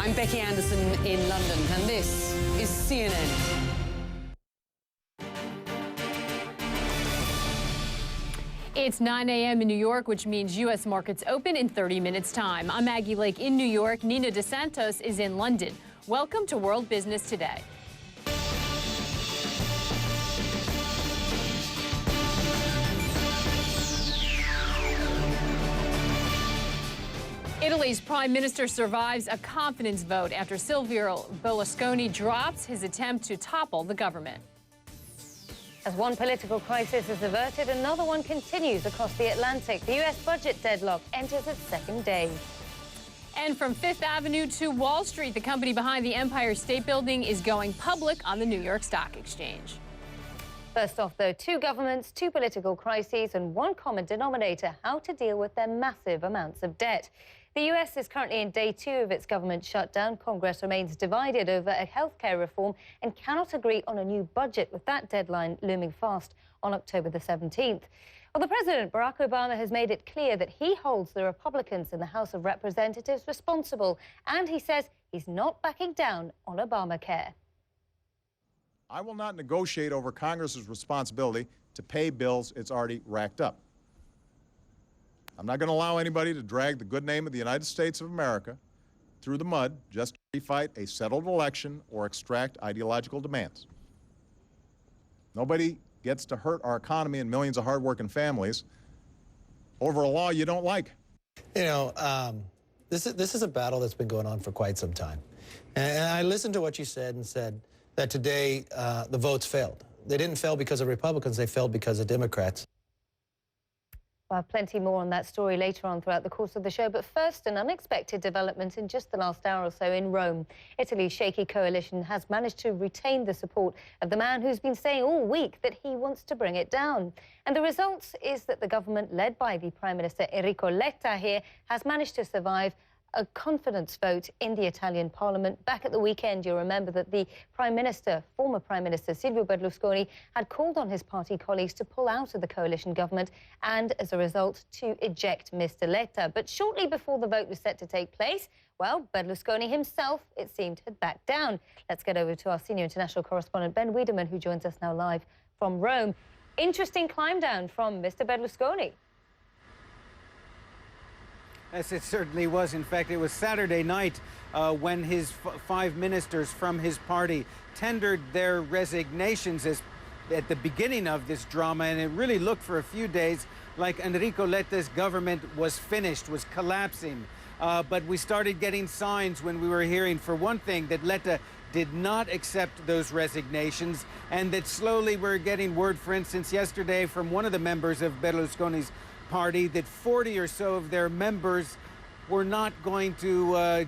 I'm Becky Anderson in London, and this is CNN. It's 9 a.m. in New York, which means U.S. markets open in 30 minutes' time. I'm Maggie Lake in New York. Nina DeSantos is in London. Welcome to World Business Today. Italy's prime minister survives a confidence vote after Silvio Berlusconi drops his attempt to topple the government. As one political crisis is averted, another one continues across the Atlantic. The U.S. budget deadlock enters its second day. And from Fifth Avenue to Wall Street, the company behind the Empire State Building is going public on the New York Stock Exchange. First off, though, two governments, two political crises, and one common denominator: how to deal with their massive amounts of debt. The U.S. is currently in day 2 of its government shutdown. Congress remains divided over a healthcare reform and cannot agree on a new budget, with that deadline looming fast on October the 17th. Well, the president, Barack Obama, has made it clear that he holds the Republicans in the House of Representatives responsible, and he says he's not backing down on Obamacare. I will not negotiate over Congress's responsibility to pay bills it's already racked up. I'm not going to allow anybody to drag the good name of the United States of America through the mud just to refight a settled election or extract ideological demands. Nobody gets to hurt our economy and millions of hardworking families over a law you don't like. You know, this is a battle that's been going on for quite some time. And I listened to what you said and said that today the votes failed. They didn't fail because of Republicans, they failed because of Democrats. We'll have plenty more on that story later on throughout the course of the show. But first, an unexpected development in just the last hour or so in Rome. Italy's shaky coalition has managed to retain the support of the man who's been saying all week that he wants to bring it down. And the result is that the government, led by the Prime Minister Enrico Letta here, has managed to survive a confidence vote in the Italian parliament. Back at the weekend, you'll remember that the Prime Minister, former Prime Minister Silvio Berlusconi, had called on his party colleagues to pull out of the coalition government and, as a result, to eject Mr. Letta. But shortly before the vote was set to take place, well, Berlusconi himself, it seemed, had backed down. Let's get over to our senior international correspondent, Ben Wiedemann, who joins us now live from Rome. Interesting climb down from Mr. Berlusconi. Yes, it certainly was. In fact, it was Saturday night when his 5 ministers from his party tendered their resignations at the beginning of this drama, and it really looked for a few days like Enrico Letta's government was finished, was collapsing. But we started getting signs when we were hearing, for one thing, that Letta did not accept those resignations, and that slowly we're getting word, for instance, yesterday from one of the members of Berlusconi's party that 40 or so of their members were not going to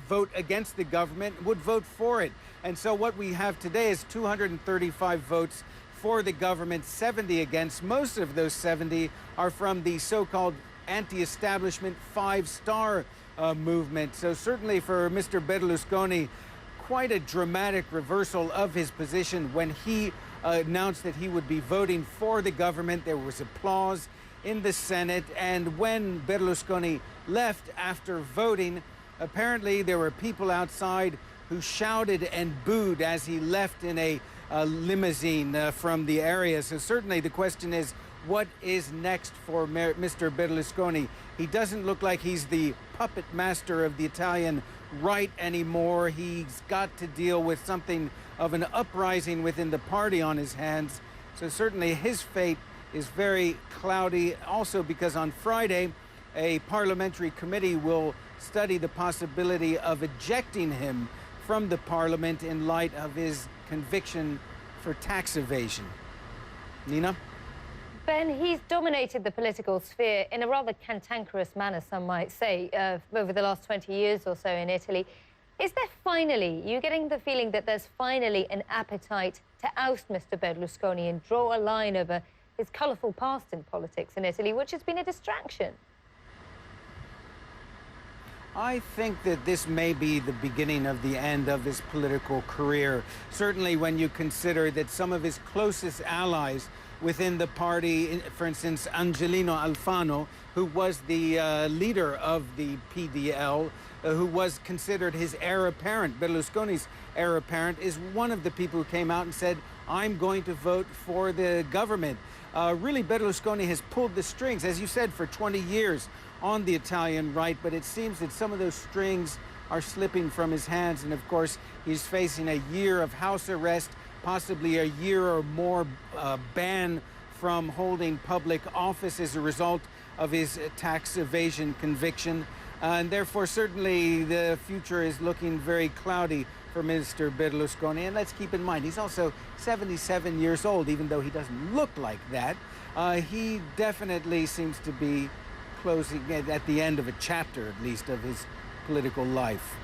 vote against the government, would vote for it. And so what we have today is 235 votes for the government, 70 against. Most of those 70 are from the so-called anti-establishment five-star movement. So certainly for Mr. Berlusconi, quite a dramatic reversal of his position. When he announced that he would be voting for the government, there was applause in the Senate, and when Berlusconi left after voting, apparently there were people outside who shouted and booed as he left in a limousine from the area. So certainly the question is, what is next for Mr. Berlusconi? He doesn't look like he's the puppet master of the Italian right anymore. He's got to deal with something of an uprising within the party on his hands. So certainly his fate is very cloudy, also because on Friday, a parliamentary committee will study the possibility of ejecting him from the parliament in light of his conviction for tax evasion. Nina? Ben, he's dominated the political sphere in a rather cantankerous manner, some might say, over the last 20 years or so in Italy. Is there finally, you getting the feeling that there's finally an appetite to oust Mr. Berlusconi and draw a line over his colourful past in politics in Italy, which has been a distraction? I think that this may be the beginning of the end of his political career. Certainly when you consider that some of his closest allies within the party. For instance, Angelino Alfano, who was the leader of the PDL, who was considered his heir apparent, Berlusconi's heir apparent, is one of the people who came out and said, I'm going to vote for the government. Really, Berlusconi has pulled the strings, as you said, for 20 years on the Italian right, but it seems that some of those strings are slipping from his hands. And of course, he's facing a year of house arrest, possibly a year or more ban from holding public office as a result of his tax evasion conviction. And therefore, certainly the future is looking very cloudy for Mr. Berlusconi. And let's keep in mind, he's also 77 years old, even though he doesn't look like that. He definitely seems to be closing at the end of a chapter, at least, of his political life.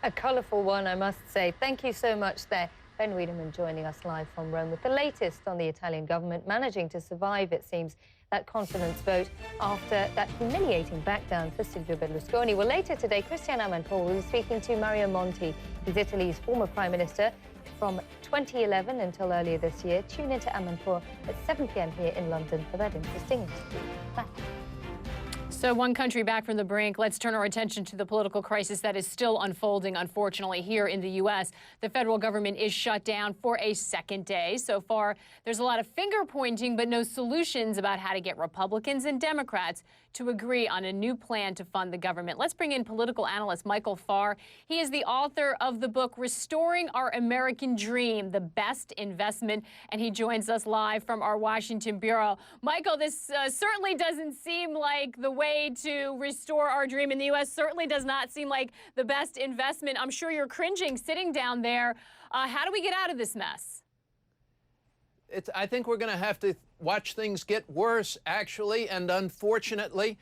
A colourful one, I must say. Thank you so much there. Ben Wiedemann joining us live from Rome with the latest on the Italian government managing to survive, it seems, that confidence vote after that humiliating backdown for Silvio Berlusconi. Well, later today, Christiane Amanpour will be speaking to Mario Monti. He's Italy's former prime minister from 2011 until earlier this year. Tune into Amanpour at 7 p.m. here in London for that interesting interview. Bye. So one country back from the brink. Let's turn our attention to the political crisis that is still unfolding, unfortunately, here in the U.S. The federal government is shut down for a second day. So far, there's a lot of finger pointing, but no solutions about how to get Republicans and Democrats to agree on a new plan to fund the government. Let's bring in political analyst Michael Farr. He is the author of the book, Restoring Our American Dream, The Best Investment, and he joins us live from our Washington bureau. Michael, this certainly doesn't seem like the way to restore our dream in the U.S., certainly does not seem like the best investment. I'm sure you're cringing sitting down there. How do we get out of this mess? I think we're going to have to watch things get worse, actually, and unfortunately,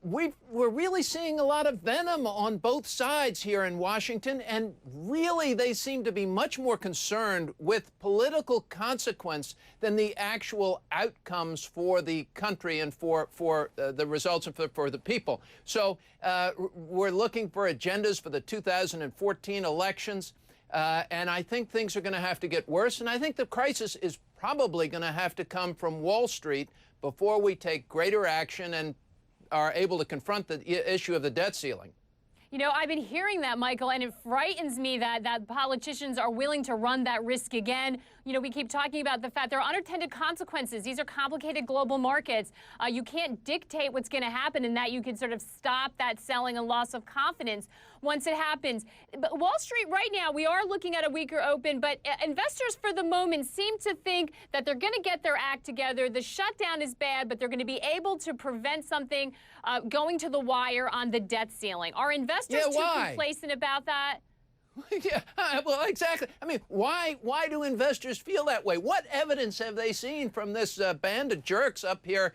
we're really seeing a lot of venom on both sides here in Washington, and really they seem to be much more concerned with political consequence than the actual outcomes for the country and for the results and for the people. So we're looking for agendas for the 2014 elections. And I think things are going to have to get worse. And I think the crisis is probably going to have to come from Wall Street before we take greater action and are able to confront the issue of the debt ceiling. You know, I've been hearing that, Michael, and it frightens me that politicians are willing to run that risk again. You know, we keep talking about the fact there are unintended consequences. These are complicated global markets. You can't dictate what's going to happen, and that you can sort of stop that selling and loss of confidence once it happens. But Wall Street right now, we are looking at a weaker open, but investors for the moment seem to think that they're going to get their act together. The shutdown is bad, but they're going to be able to prevent something going to the wire on the debt ceiling. Are investors too complacent about that? Yeah, well, exactly. I mean, why do investors feel that way? What evidence have they seen from this band of jerks up here,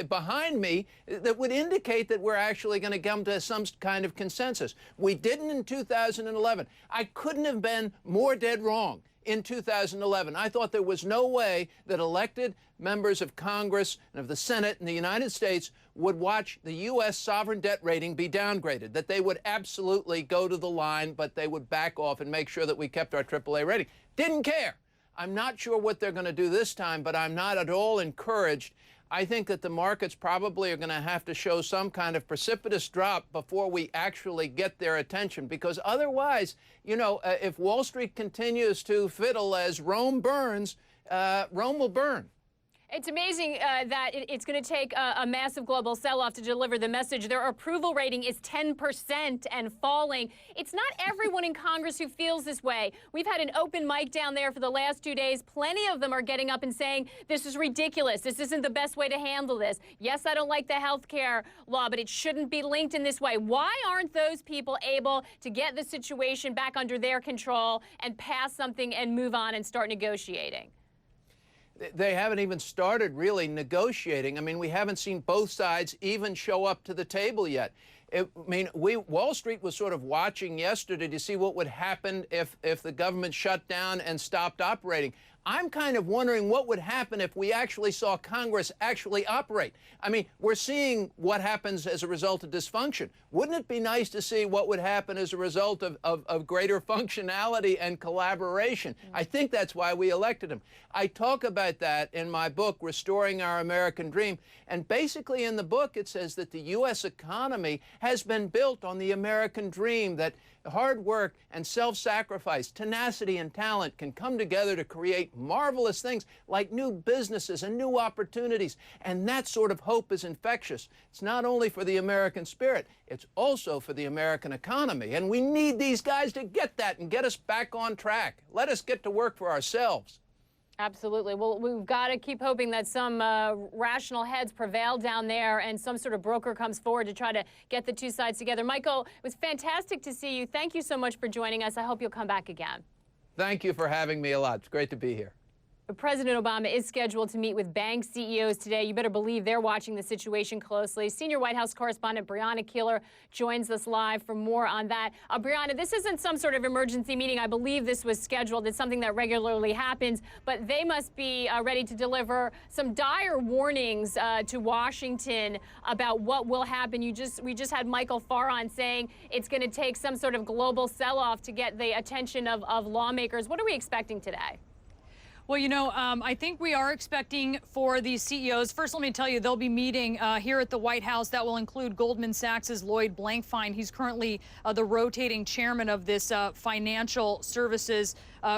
behind me that would indicate that we're actually going to come to some kind of consensus? We didn't in 2011. I couldn't have been more dead wrong. In 2011, I thought there was no way that elected members of Congress and of the Senate in the United States would watch the U.S. sovereign debt rating be downgraded, that they would absolutely go to the line, but they would back off and make sure that we kept our AAA rating. Didn't care. I'm not sure what they're going to do this time, but I'm not at all encouraged. I think that the markets probably are going to have to show some kind of precipitous drop before we actually get their attention, because otherwise, you know, if Wall Street continues to fiddle as Rome burns, Rome will burn. It's amazing that it's going to take a massive global sell-off to deliver the message. Their approval rating is 10% and falling. It's not everyone in Congress who feels this way. We've had an open mic down there for the last 2 days. Plenty of them are getting up and saying, this is ridiculous. This isn't the best way to handle this. Yes, I don't like the health care law, but it shouldn't be linked in this way. Why aren't those people able to get the situation back under their control and pass something and move on and start negotiating? They haven't even started really negotiating. I mean, we haven't seen both sides even show up to the table yet. Wall Street was sort of watching yesterday to see what would happen if the government shut down and stopped operating. I'm kind of wondering what would happen if we actually saw Congress actually operate. I mean, we're seeing what happens as a result of dysfunction. Wouldn't it be nice to see what would happen as a result of greater functionality and collaboration? I think that's why we elected him. I talk about that in my book, Restoring Our American Dream. And basically in the book, it says that the U.S. economy has been built on the American dream, that hard work and self-sacrifice, tenacity and talent can come together to create marvelous things like new businesses and new opportunities. And that sort of hope is infectious. It's not only for the American spirit, it's also for the American economy. And we need these guys to get that and get us back on track. Let us get to work for ourselves. Absolutely. Well, we've got to keep hoping that some rational heads prevail down there and some sort of broker comes forward to try to get the two sides together. Michael, it was fantastic to see you. Thank you so much for joining us. I hope you'll come back again. Thank you for having me a lot. It's great to be here. President Obama is scheduled to meet with bank CEOs today. You better believe they're watching the situation closely. Senior White House correspondent Brianna Keeler joins us live for more on that. Brianna, this isn't some sort of emergency meeting. I believe this was scheduled. It's something that regularly happens, but they must be ready to deliver some dire warnings to Washington about what will happen. We just had Michael Farr on saying it's going to take some sort of global sell-off to get the attention of lawmakers. What are we expecting today? Well, you know, I think we are expecting for these CEOs. First, let me tell you, they'll be meeting here at the White House. That will include Goldman Sachs' Lloyd Blankfein. He's currently the rotating chairman of this financial services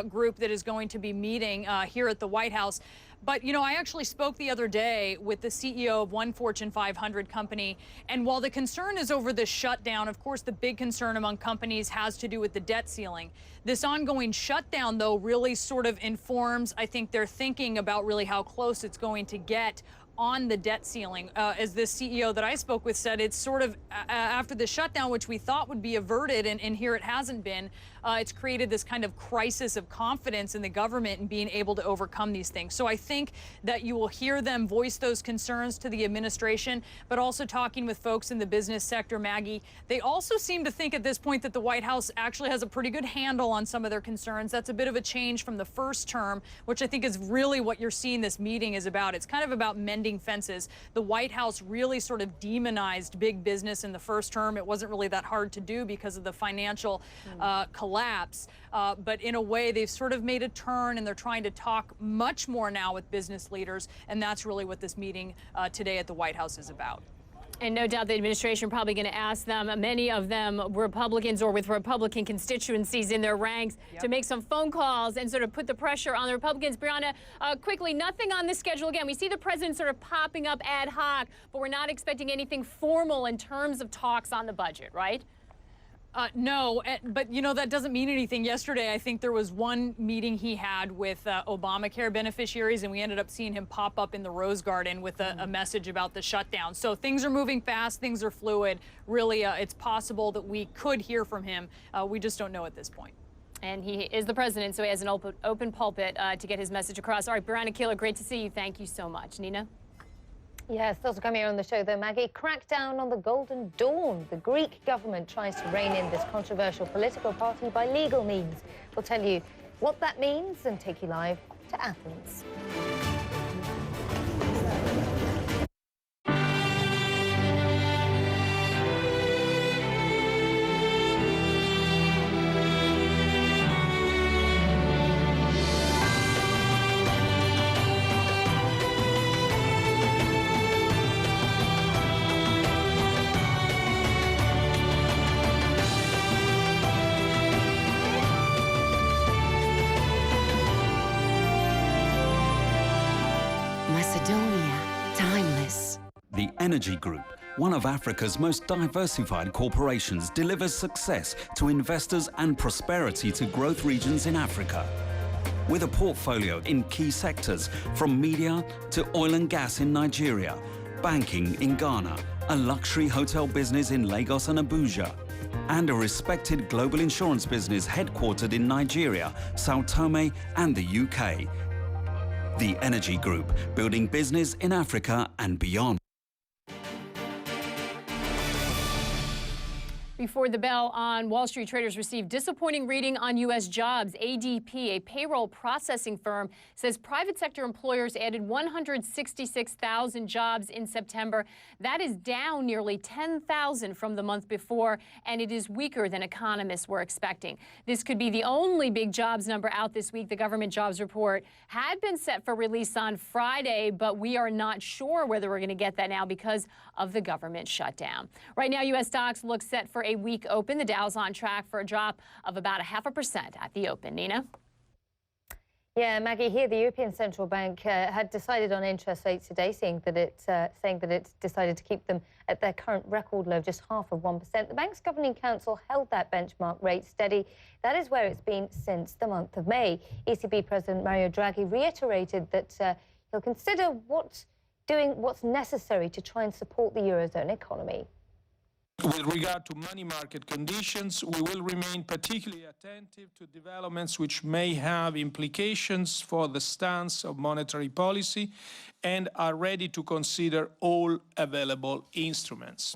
group that is going to be meeting here at the White House. But, you know, I actually spoke the other day with the CEO of one Fortune 500 company. And while the concern is over the shutdown, of course, the big concern among companies has to do with the debt ceiling. This ongoing shutdown, though, really sort of informs, I think, their thinking about really how close it's going to get on the debt ceiling. As this CEO that I spoke with said, it's sort of after the shutdown, which we thought would be averted, and here it hasn't been, it's created this kind of crisis of confidence in the government and being able to overcome these things. So I think that you will hear them voice those concerns to the administration, but also talking with folks in the business sector, Maggie, they also seem to think at this point that the White House actually has a pretty good handle on some of their concerns. That's a bit of a change from the first term, which I think is really what you're seeing this meeting is about. It's kind of about mending fences. The White House really sort of demonized big business in the first term. It wasn't really that hard to do because of the financial collapse. But in a way, they've sort of made a turn and they're trying to talk much more now with business leaders. And that's really what this meeting today at the White House is about. And no doubt the administration probably going to ask them, many of them Republicans or with Republican constituencies in their ranks, to make some phone calls and sort of put the pressure on the Republicans. Brianna, quickly, nothing on the schedule. Again, we see the president sort of popping up ad hoc, but we're not expecting anything formal in terms of talks on the budget, right? No, but, you know, that doesn't mean anything. Yesterday, I think there was one meeting he had with Obamacare beneficiaries, and we ended up seeing him pop up in the Rose Garden with a message about the shutdown. So things are moving fast. Things are fluid. Really, it's possible that we could hear from him. We just don't know at this point. And he is the president, so he has an open pulpit to get his message across. All right, Brianna Keeler, great to see you. Thank you so much. Nina? Yes, those are coming here on the show, though, Maggie. Crackdown on the Golden Dawn. The Greek government tries to rein in this controversial political party by legal means. We'll tell you what that means and take you live to Athens. The Energy Group, one of Africa's most diversified corporations, delivers success to investors and prosperity to growth regions in Africa. With a portfolio in key sectors from media to oil and gas in Nigeria, banking in Ghana, a luxury hotel business in Lagos and Abuja, and a respected global insurance business headquartered in Nigeria, Sao Tome and the UK. The Energy Group, building business in Africa and beyond. Before the bell on Wall Street, traders received disappointing reading on U.S. jobs. ADP, a payroll processing firm, says private sector employers added 166,000 jobs in September. That is down nearly 10,000 from the month before, and it is weaker than economists were expecting. This could be the only big jobs number out this week. The government jobs report had been set for release on Friday, but we are not sure whether we're going to get that now because of the government shutdown. Right now, U.S. stocks look set for a weak open. The Dow's on track for a drop of about 0.5% at the open. Nina? Yeah, Maggie, here the European Central Bank had decided on interest rates today, saying that it's decided to keep them at their current record low, just 0.5%. The bank's governing council held that benchmark rate steady. That is where it's been since the month of May. ECB President Mario Draghi reiterated that he'll consider what's necessary to try and support the Eurozone economy. With regard to money market conditions, we will remain particularly attentive to developments which may have implications for the stance of monetary policy and are ready to consider all available instruments.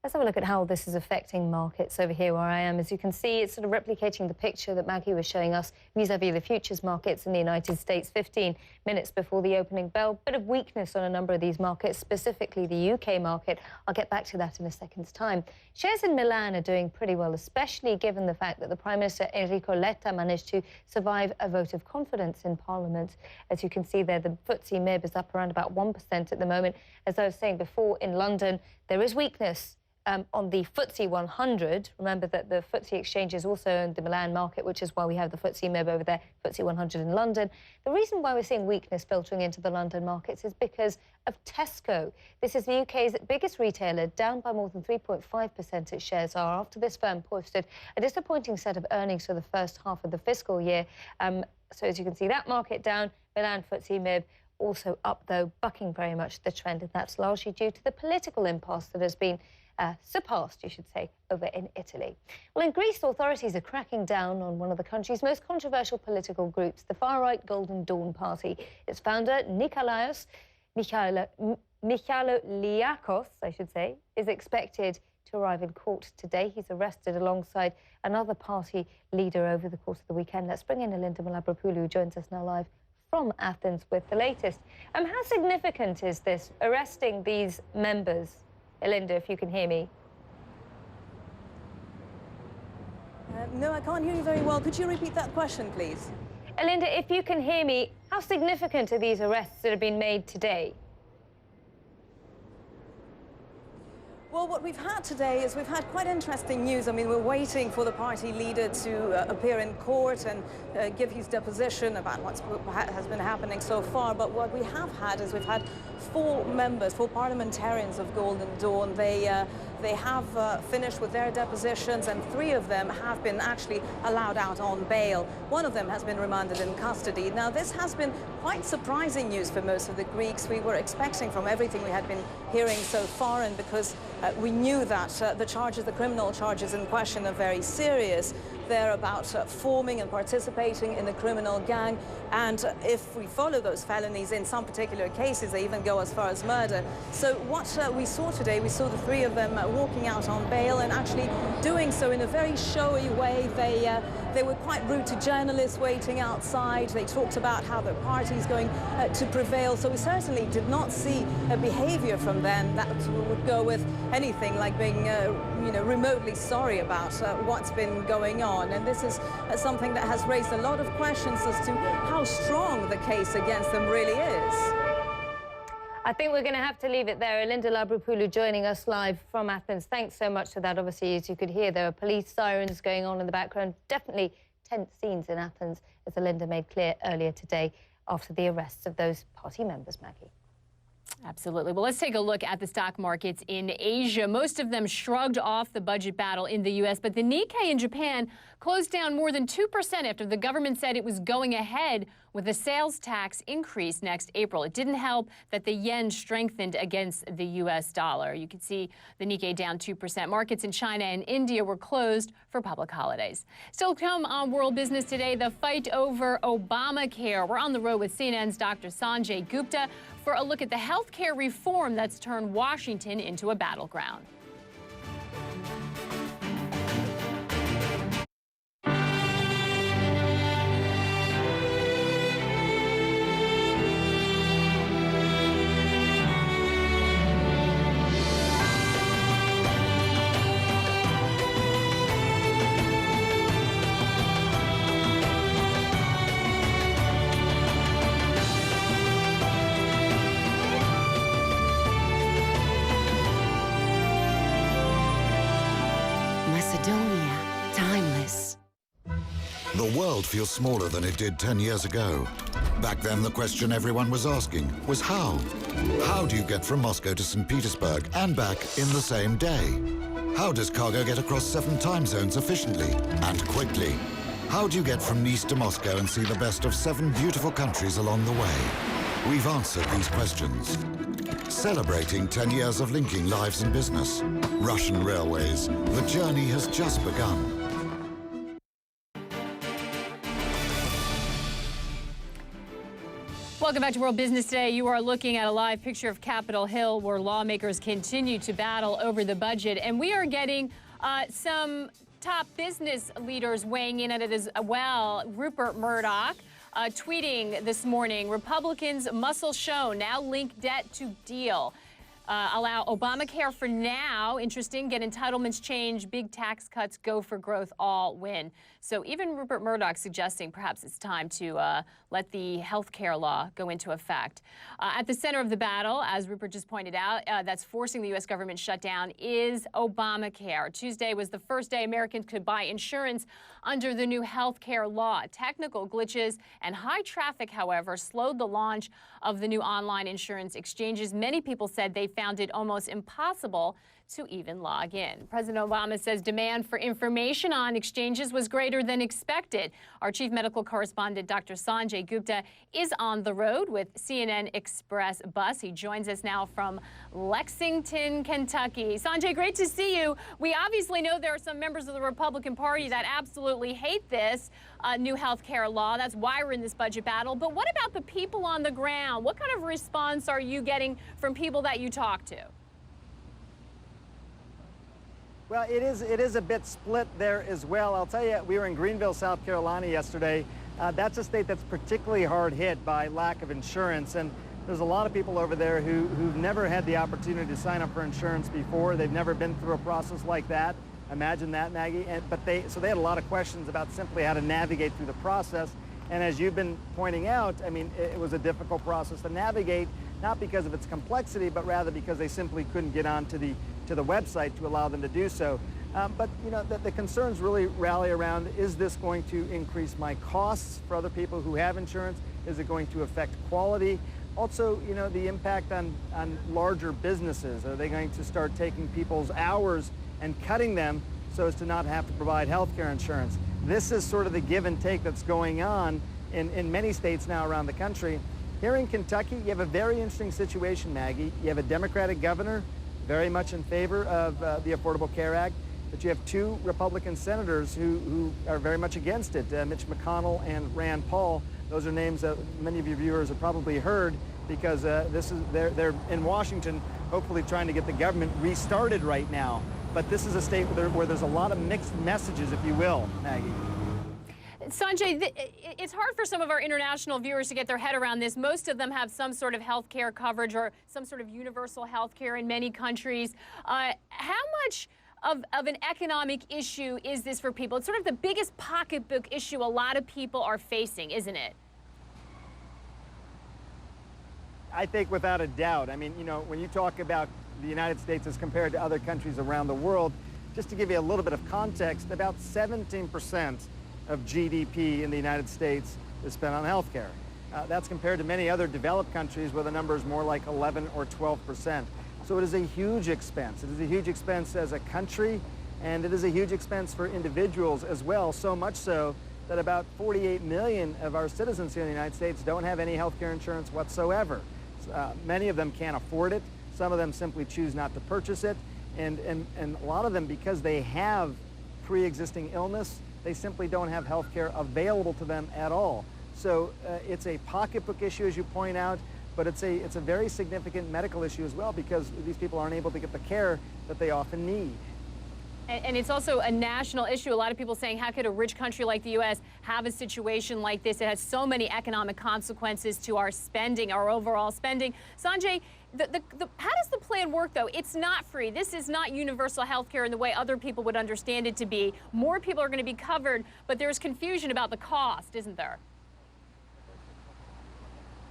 Let's have a look at how this is affecting markets over here where I am. As you can see, it's sort of replicating the picture that Maggie was showing us vis-a-vis the futures markets in the United States 15 minutes before the opening bell. Bit of weakness on a number of these markets, specifically the UK market. I'll get back to that in a second's time. Shares in Milan are doing pretty well, especially given the fact that the Prime Minister Enrico Letta managed to survive a vote of confidence in Parliament. As you can see there, the FTSE MIB is up around about 1% at the moment. As I was saying before, in London, there is weakness on the FTSE 100. Remember that the FTSE exchange is also in the Milan market, which is why we have the FTSE MIB over there, FTSE 100 in London. The reason why we're seeing weakness filtering into the London markets is because of Tesco. This is the UK's biggest retailer, down by more than 3.5% its shares are after this firm posted a disappointing set of earnings for the first half of the fiscal year. So as you can see, that market down, Milan FTSE MIB also up, though, bucking very much the trend, and that's largely due to the political impasse that has been surpassed, you should say, over in Italy. Well, in Greece, authorities are cracking down on one of the country's most controversial political groups, the far-right Golden Dawn Party. Its founder, Michailos Liakos, I should say, is expected to arrive in court today. He's arrested alongside another party leader over the course of the weekend. Let's bring in Elinda Malabrapoulou, who joins us now live from Athens with the latest. How significant is this, arresting these members? Elinda, if you can hear me. No, I can't hear you very well. Could you repeat that question, please? Elinda, if you can hear me, how significant are these arrests that have been made today? Well, what we've had today is we've had quite interesting news. I mean, we're waiting for the party leader to appear in court and give his deposition about what has been happening so far. But what we have had is we've had four parliamentarians of Golden Dawn. They have finished with their depositions, and three of them have been actually allowed out on bail. One of them has been remanded in custody. Now, this has been quite surprising news for most of the Greeks. We were expecting, from everything we had been hearing so far, and because we knew that the criminal charges in question are very serious. They're about forming and participating in a criminal gang, and if we follow those felonies, in some particular cases, they even go as far as murder. So what we saw today, we saw the three of them walking out on bail and actually doing so in a very showy way. They were quite rude to journalists waiting outside. They talked about how the party is going to prevail. So we certainly did not see a behavior from them that would go with anything like being, remotely sorry about what's been going on. And this is something that has raised a lot of questions as to how strong the case against them really is. I think we're going to have to leave it there. Elinda Malabrapoulou joining us live from Athens. Thanks so much for that. Obviously, as you could hear, there are police sirens going on in the background. Definitely tense scenes in Athens, as Elinda made clear earlier today after the arrests of those party members, Maggie. Absolutely. Well, let's take a look at the stock markets in Asia. Most of them shrugged off the budget battle in the U.S., but the Nikkei in Japan closed down more than 2% after the government said it was going ahead with a sales tax increase next April. It didn't help that the yen strengthened against the U.S. dollar. You can see the Nikkei down 2%. Markets in China and India were closed for public holidays. Still to come on World Business today, the fight over Obamacare. We're on the road with CNN's Dr. Sanjay Gupta for a look at the health care reform that's turned Washington into a battleground. Macedonia, timeless. The world feels smaller than it did 10 years ago. Back then, the question everyone was asking was how? How do you get from Moscow to St. Petersburg and back in the same day? How does cargo get across 7 time zones efficiently and quickly? How do you get from Nice to Moscow and see the best of 7 beautiful countries along the way? We've answered these questions. Celebrating 10 years of linking lives and business. Russian Railways, the journey has just begun. Welcome back to World Business Today. You are looking at a live picture of Capitol Hill, where lawmakers continue to battle over the budget. And we are getting some top business leaders weighing in on it as well. Rupert Murdoch tweeting this morning, Republicans' muscle shown, now link debt to deal. Allow Obamacare for now, interesting, get entitlements changed, big tax cuts, go for growth, all win. So even Rupert Murdoch suggesting perhaps it's time to let the health care law go into effect. At the center of the battle, as Rupert just pointed out, that's forcing the U.S. government shutdown is Obamacare. Tuesday was the first day Americans could buy insurance under the new health care law. Technical glitches and high traffic, however, slowed the launch of the new online insurance exchanges. Many people said they found it almost impossible to even log in. President Obama says demand for information on exchanges was greater than expected. Our chief medical correspondent, Dr. Sanjay Gupta, is on the road with CNN Express bus. He joins us now from Lexington, Kentucky. Sanjay, great to see you. We obviously know there are some members of the Republican Party that absolutely hate this new health care law. That's why we're in this budget battle. But what about the people on the ground? What kind of response are you getting from people that you talk to? Well, it is a bit split there as well. I'll tell you, we were in Greenville, South Carolina yesterday. That's a state that's particularly hard hit by lack of insurance. And there's a lot of people over there who've never had the opportunity to sign up for insurance before. They've never been through a process like that. Imagine that, Maggie. So they had a lot of questions about simply how to navigate through the process. And as you've been pointing out, I mean, it was a difficult process to navigate, not because of its complexity, but rather because they simply couldn't get onto the website to allow them to do so. But you know, the concerns really rally around, is this going to increase my costs for other people who have insurance? Is it going to affect quality? Also, you know, the impact on larger businesses. Are they going to start taking people's hours and cutting them so as to not have to provide health care insurance? This is sort of the give and take that's going on in many states now around the country. Here in Kentucky, you have a very interesting situation, Maggie. You have a Democratic governor very much in favor of the Affordable Care Act, but you have 2 Republican senators who are very much against it, Mitch McConnell and Rand Paul. Those are names that many of your viewers have probably heard, because they're in Washington hopefully trying to get the government restarted right now. But this is a state where there's a lot of mixed messages, if you will, Maggie. Sanjay, it's hard for some of our international viewers to get their head around this. Most of them have some sort of health care coverage or some sort of universal health care in many countries. How much of an economic issue is this for people? It's sort of the biggest pocketbook issue a lot of people are facing, isn't it? I think without a doubt. I mean, you know, when you talk about the United States as compared to other countries around the world, just to give you a little bit of context, about 17% of GDP in the United States is spent on health care. That's compared to many other developed countries where the number is more like 11 or 12%. So it is a huge expense. It is a huge expense as a country, and it is a huge expense for individuals as well, so much so that about 48 million of our citizens here in the United States don't have any health care insurance whatsoever. Many of them can't afford it. Some of them simply choose not to purchase it. And a lot of them, because they have pre-existing illness, they simply don't have health care available to them at all. So it's a pocketbook issue, as you point out, but it's a very significant medical issue as well, because these people aren't able to get the care that they often need. And it's also a national issue. A lot of people saying, how could a rich country like the U.S. have a situation like this? It has so many economic consequences to our spending, our overall spending. Sanjay, how does the plan work, though? It's not free. This is not universal health care in the way other people would understand it to be. More people are going to be covered, but there's confusion about the cost, isn't there?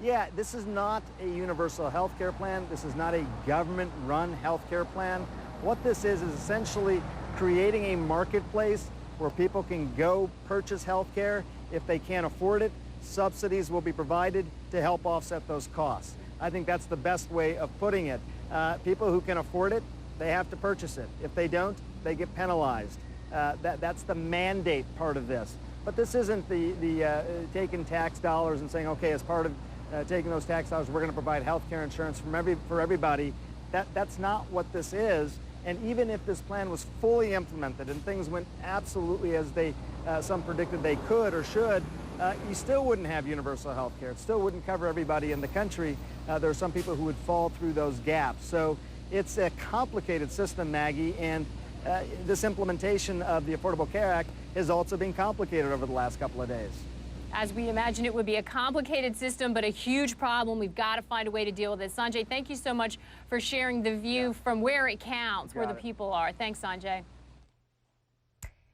Yeah, this is not a universal health care plan. This is not a government-run health care plan. What this is essentially creating a marketplace where people can go purchase health care. If they can't afford it, subsidies will be provided to help offset those costs. I think that's the best way of putting it. People who can afford it, they have to purchase it. If they don't, they get penalized. That's the mandate part of this. But this isn't the taking tax dollars and saying, okay, as part of taking those tax dollars, we're going to provide health care insurance for everybody. That's not what this is. And even if this plan was fully implemented and things went absolutely as some predicted they could or should, you still wouldn't have universal health care. It still wouldn't cover everybody in the country. There are some people who would fall through those gaps. So it's a complicated system, Maggie, and this implementation of the Affordable Care Act has also been complicated over the last couple of days. As we imagine, it would be a complicated system, but a huge problem. We've got to find a way to deal with it. Sanjay, thank you so much for sharing the view from where it counts, where the people are. Thanks, Sanjay.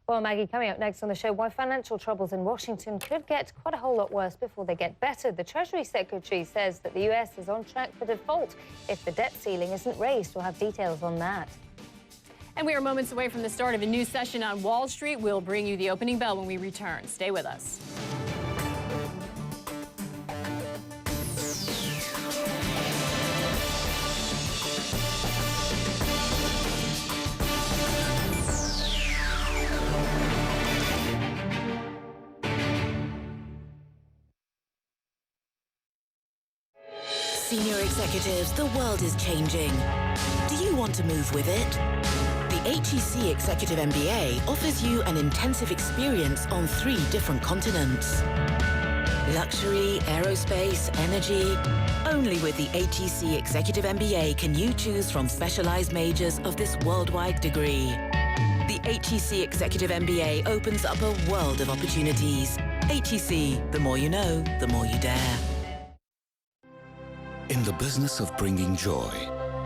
Well, Maggie, coming up next on the show, why financial troubles in Washington could get quite a whole lot worse before they get better. The Treasury Secretary says that the U.S. is on track for default if the debt ceiling isn't raised. We'll have details on that. And we are moments away from the start of a new session on Wall Street. We'll bring you the opening bell when we return. Stay with us. Senior executives, the world is changing. Do you want to move with it? The HEC Executive MBA offers you an intensive experience on 3 different continents. Luxury, aerospace, energy. Only with the HEC Executive MBA can you choose from specialized majors of this worldwide degree. The HEC Executive MBA opens up a world of opportunities. HEC, the more you know, the more you dare. In the business of bringing joy,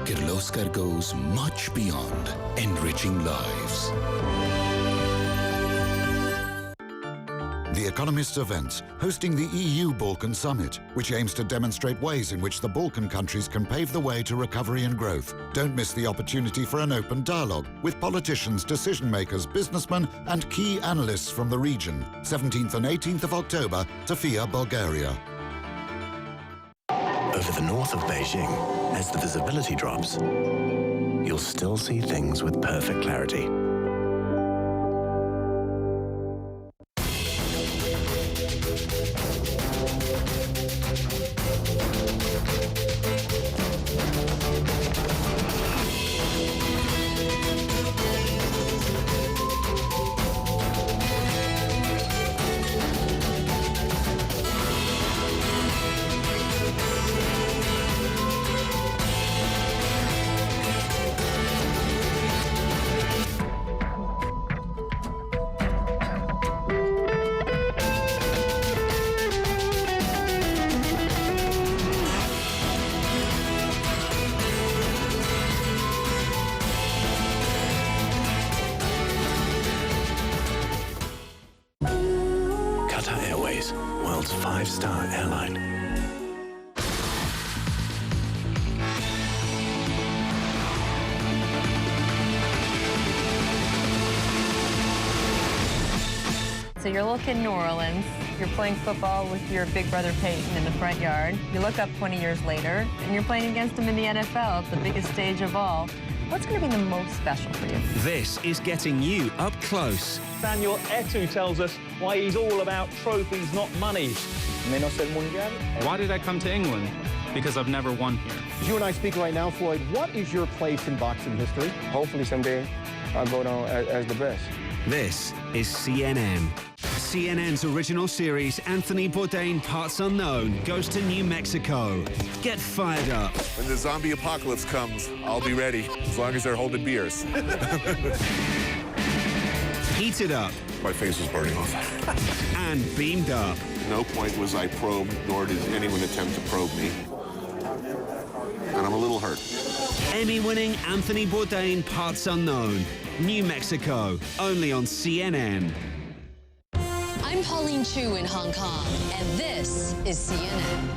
Kirloskar goes much beyond enriching lives. The Economist's events, hosting the EU Balkan Summit, which aims to demonstrate ways in which the Balkan countries can pave the way to recovery and growth. Don't miss the opportunity for an open dialogue with politicians, decision makers, businessmen, and key analysts from the region. 17th and 18th of October, Sofia, Bulgaria. Over the north of Beijing, as the visibility drops, you'll still see things with perfect clarity. World's 5-star airline. So you're a little kid in New Orleans, you're playing football with your big brother Peyton in the front yard. You look up 20 years later, and you're playing against him in the NFL. It's the biggest stage of all. What's going to be the most special for you? This is getting you up close. Daniel Etu tells us why he's all about trophies, not money. Menos el mundial. Why did I come to England? Because I've never won here. You and I speak right now, Floyd. What is your place in boxing history? Hopefully someday I'll go down as the best. This is CNN. CNN's original series, Anthony Bourdain Parts Unknown, goes to New Mexico. Get fired up. When the zombie apocalypse comes, I'll be ready, as long as they're holding beers. heated up. My face was burning off. And beamed up. At no point was I probed, nor did anyone attempt to probe me. And I'm a little hurt. Emmy-winning Anthony Bourdain, Parts Unknown. New Mexico, only on CNN. I'm Pauline Chu in Hong Kong, and this is CNN.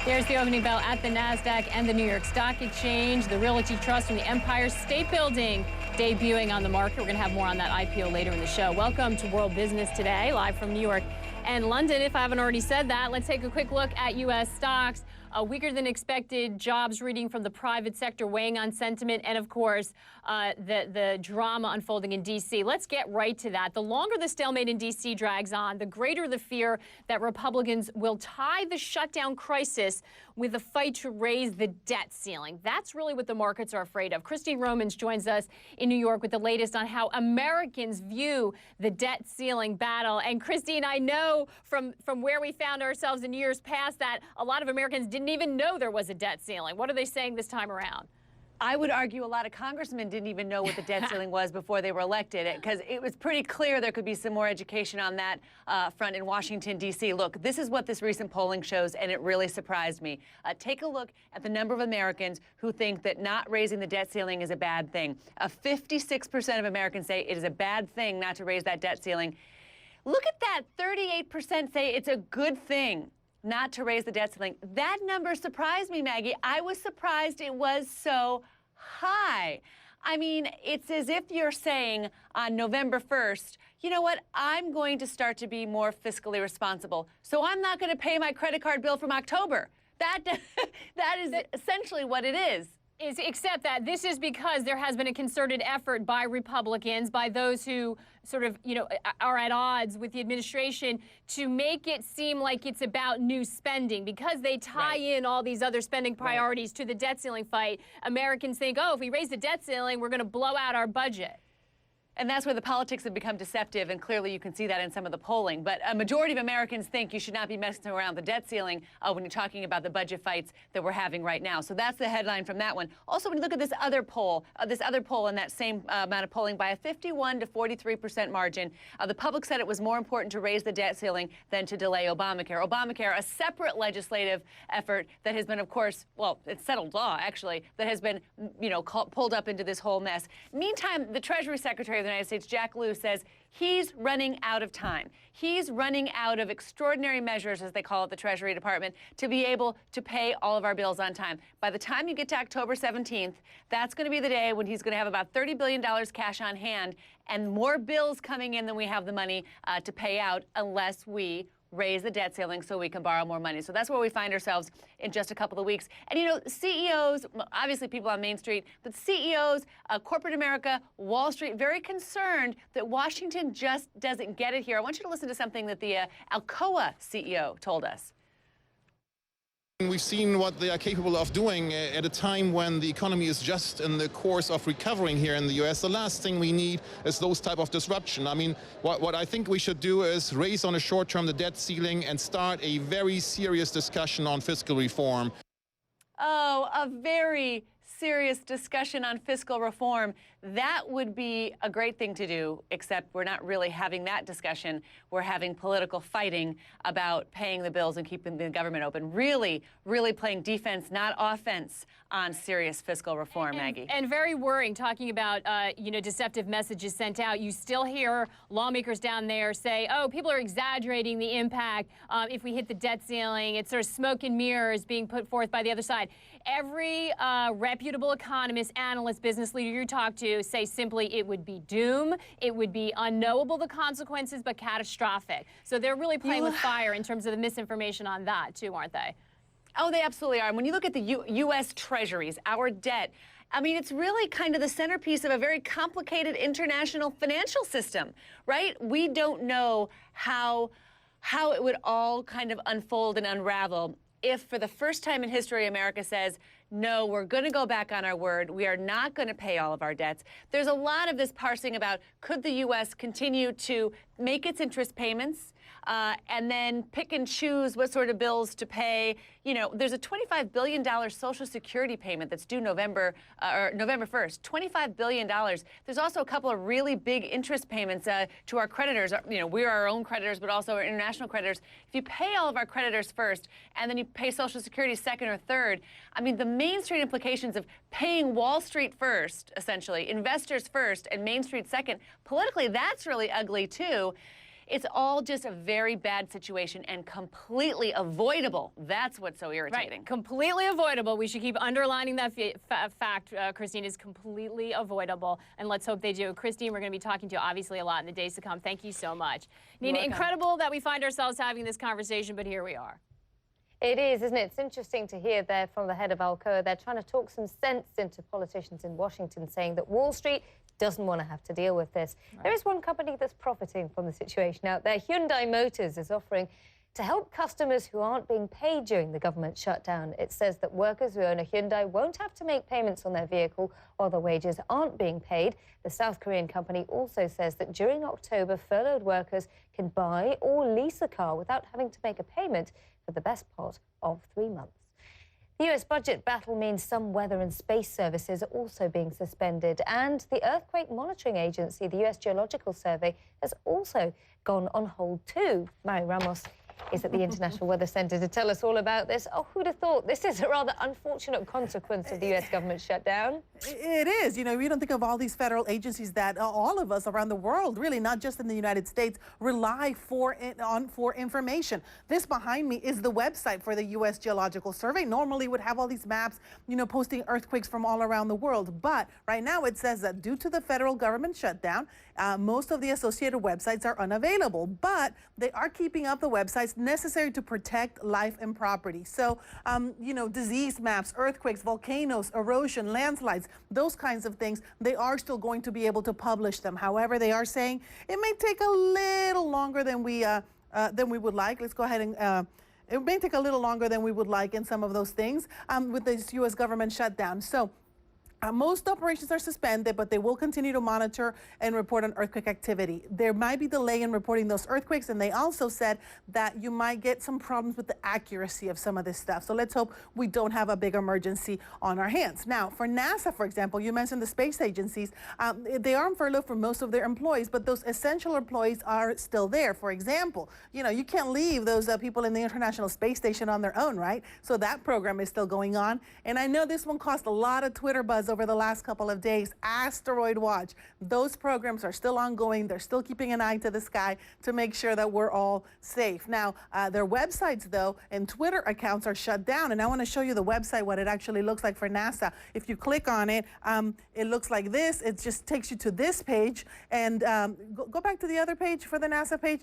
There's the opening bell at the NASDAQ and the New York Stock Exchange. The Realty Trust from the Empire State Building debuting on the market. We're going to have more on that IPO later in the show. Welcome to World Business Today, live from New York and London. If I haven't already said that, let's take a quick look at U.S. stocks. A weaker than expected jobs reading from the private sector weighing on sentiment, and of course, the drama unfolding in D.C. Let's get right to that. The longer the stalemate in D.C. drags on, the greater the fear that Republicans will tie the shutdown crisis with a fight to raise the debt ceiling. That's really what the markets are afraid of. Christine Romans joins us in New York with the latest on how Americans view the debt ceiling battle. And Christine, I know from where we found ourselves in years past that a lot of Americans didn't even know there was a debt ceiling. What are they saying this time around? I would argue a lot of congressmen didn't even know what the debt ceiling was before they were elected, because it was pretty clear there could be some more education on that front in Washington, D.C. Look, this is what this recent polling shows, and it really surprised me. Take a look at the number of Americans who think that not raising the debt ceiling is a bad thing. 56% of Americans say it is a bad thing not to raise that debt ceiling. Look at that, 38% say it's a good thing not to raise the debt ceiling. That number surprised me, Maggie. I was surprised it was so high. I mean, it's as if you're saying on November 1st, you know what, I'm going to start to be more fiscally responsible, so I'm not going to pay my credit card bill from October. That is essentially what it is. Except that this is because there has been a concerted effort by Republicans, by those who sort of, are at odds with the administration, to make it seem like it's about new spending. Because they tie in all these other spending priorities to the debt ceiling fight, Americans think, oh, if we raise the debt ceiling, we're going to blow out our budget. And that's where the politics have become deceptive, and clearly you can see that in some of the polling. But a majority of Americans think you should not be messing around the debt ceiling when you're talking about the budget fights that we're having right now. So that's the headline from that one. Also, when you look at this other poll in that same amount of polling by a 51 to 43% margin, the public said it was more important to raise the debt ceiling than to delay Obamacare. Obamacare, a separate legislative effort that has been, of course, well, it's settled law, actually, that has been, pulled up into this whole mess. Meantime, the Treasury Secretary of the United States, Jack Lew, says he's running out of time. He's running out of extraordinary measures, as they call it, the Treasury Department, to be able to pay all of our bills on time. By the time you get to October 17th, that's going to be the day when he's going to have about $30 billion cash on hand and more bills coming in than we have the money to pay out, unless we raise the debt ceiling so we can borrow more money. So that's where we find ourselves in just a couple of weeks. And CEOs, obviously people on Main Street, but CEOs, corporate America, Wall Street, very concerned that Washington just doesn't get it here. I want you to listen to something that the Alcoa CEO told us. We've seen what they are capable of doing at a time when the economy is just in the course of recovering here in the U.S. The last thing we need is those type of disruption. I mean, what I think we should do is raise on a short term the debt ceiling and start a very serious discussion on fiscal reform. Oh, a very serious discussion on fiscal reform. That would be a great thing to do, except we're not really having that discussion. We're having political fighting about paying the bills and keeping the government open. Really, really playing defense, not offense, on serious fiscal reform, Maggie. And very worrying, talking about, deceptive messages sent out. You still hear lawmakers down there say, oh, people are exaggerating the impact if we hit the debt ceiling. It's sort of smoke and mirrors being put forth by the other side. Every reputable economist, analyst, business leader you talk to say simply it would be doom, it would be unknowable, the consequences, but catastrophic. So they're really playing with fire in terms of the misinformation on that, too, aren't they? Oh, they absolutely are. And when you look at the U.S. treasuries, our debt, I mean, it's really kind of the centerpiece of a very complicated international financial system, right? We don't know how it would all kind of unfold and unravel if, for the first time in history, America says, no, we're going to go back on our word. We are not going to pay all of our debts. There's a lot of this parsing about could the U.S. continue to make its interest payments and then pick and choose what sort of bills to pay. You know, there's a $25 billion Social Security payment that's due November 1st. $25 billion. There's also a couple of really big interest payments to our creditors. You know, we're our own creditors, but also our international creditors. If you pay all of our creditors first, and then you pay Social Security second or third, I mean, the Main Street implications of paying Wall Street first, essentially, investors first, and Main Street second, politically, that's really ugly, too. It's all just a very bad situation and completely avoidable. That's what's so irritating. Right, completely avoidable. We should keep underlining that fact, Christine, is completely avoidable. And let's hope they do. Christine, we're going to be talking to you obviously a lot in the days to come. Thank you so much. Nina, incredible that we find ourselves having this conversation, but here we are. It is, isn't it? It's interesting to hear there from the head of Alcoa. They're trying to talk some sense into politicians in Washington, saying that Wall Street doesn't want to have to deal with this. Right. There is one company that's profiting from the situation out there. Hyundai Motors is offering to help customers who aren't being paid during the government shutdown. It says that workers who own a Hyundai won't have to make payments on their vehicle while their wages aren't being paid. The South Korean company also says that during October, furloughed workers can buy or lease a car without having to make a payment for the best part of 3 months. The US budget battle means some weather and space services are also being suspended, and the Earthquake Monitoring Agency, the US Geological Survey, has also gone on hold too. Mary Ramos is at the International Weather Center to tell us all about this. Oh, who'd have thought? This is a rather unfortunate consequence of the U.S. government shutdown. It is. You know, we don't think of all these federal agencies that all of us around the world, really not just in the United States, rely for information. This behind me is the website for the U.S. Geological Survey. Normally would have all these maps, you know, posting earthquakes from all around the world. But right now it says that due to the federal government shutdown, most of the associated websites are unavailable. But they are keeping up the websites necessary to protect life and property. So, you know, disease maps, earthquakes, volcanoes, erosion, landslides, those kinds of things, they are still going to be able to publish them. However, they are saying it may take a little longer than we would like. Let's go ahead and it may take a little longer than we would like in some of those things with this U.S. government shutdown. So most operations are suspended, but they will continue to monitor and report on earthquake activity. There might be delay in reporting those earthquakes, and they also said that you might get some problems with the accuracy of some of this stuff. So let's hope we don't have a big emergency on our hands. Now, for NASA, for example, you mentioned the space agencies. They are on furlough for most of their employees, but those essential employees are still there. For example, you know, you can't leave those people in the International Space Station on their own, right? So that program is still going on. And I know this one caused a lot of Twitter buzz over the last couple of days. Asteroid Watch. Those programs are still ongoing. They're still keeping an eye to the sky to make sure that we're all safe. Now, their websites, though, and Twitter accounts are shut down. And I want to show you the website, what it actually looks like for NASA. If you click on it, it looks like this. It just takes you to this page. And go back to the other page for the NASA page.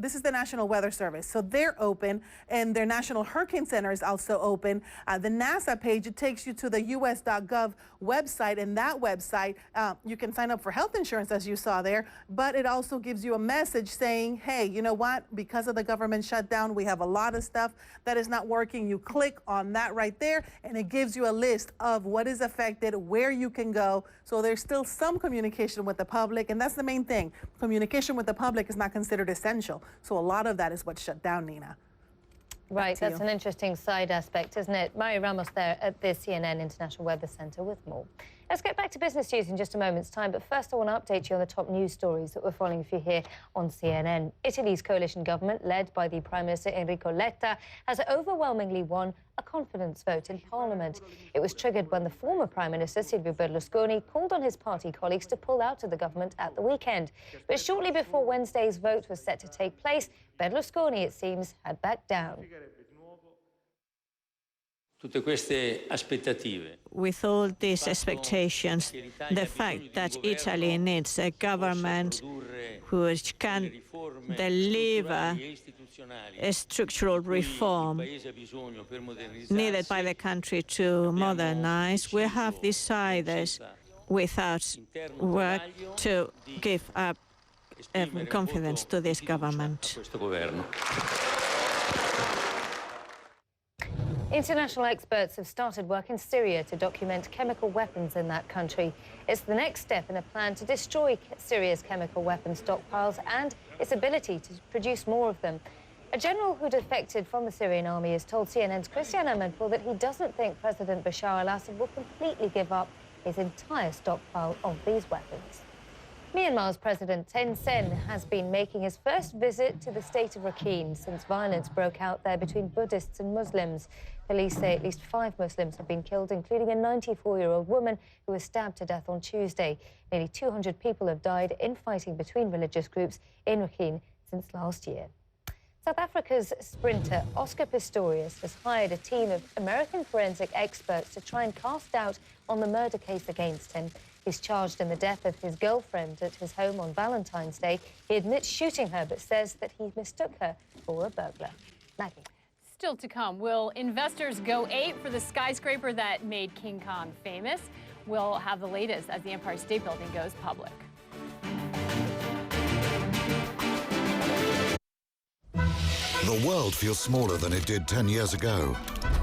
This is the National Weather Service. So they're open, and their National Hurricane Center is also open. The NASA page, it takes you to the us.gov website, and that website, you can sign up for health insurance, as you saw there, but it also gives you a message saying, hey, you know what? Because of the government shutdown, we have a lot of stuff that is not working. You click on that right there, and it gives you a list of what is affected, where you can go. So there's still some communication with the public, and that's the main thing. Communication with the public is not considered essential. So a lot of that is what's shut down, Nina. Right, that's an interesting side aspect, isn't it? Mary Ramos there at the CNN International Weather Center with more. Let's get back to business news in just a moment's time, but first I want to update you on the top news stories that we're following for you here on CNN. Italy's coalition government, led by the Prime Minister Enrico Letta, has overwhelmingly won a confidence vote in Parliament. It was triggered when the former Prime Minister, Silvio Berlusconi, called on his party colleagues to pull out of the government at the weekend. But shortly before Wednesday's vote was set to take place, Berlusconi, it seems, had backed down. With all these expectations, the fact that Italy needs a government which can deliver a structural reform needed by the country to modernize, we have decided without work to give up confidence to this government. International experts have started work in Syria to document chemical weapons in that country. It's the next step in a plan to destroy Syria's chemical weapons stockpiles and its ability to produce more of them. A general who defected from the Syrian army has told CNN's Christian Amanpour that he doesn't think President Bashar al-Assad will completely give up his entire stockpile of these weapons. Myanmar's President Thein Sein has been making his first visit to the state of Rakhine since violence broke out there between Buddhists and Muslims. Police say at least 5 Muslims have been killed, including a 94-year-old woman who was stabbed to death on Tuesday. Nearly 200 people have died in fighting between religious groups in Rakhine since last year. South Africa's sprinter Oscar Pistorius has hired a team of American forensic experts to try and cast doubt on the murder case against him. He's charged in the death of his girlfriend at his home on Valentine's Day. He admits shooting her, but says that he mistook her for a burglar. Maggie. Still to come, will investors go ape for the skyscraper that made King Kong famous? We'll have the latest as the Empire State Building goes public. The world feels smaller than it did 10 years ago.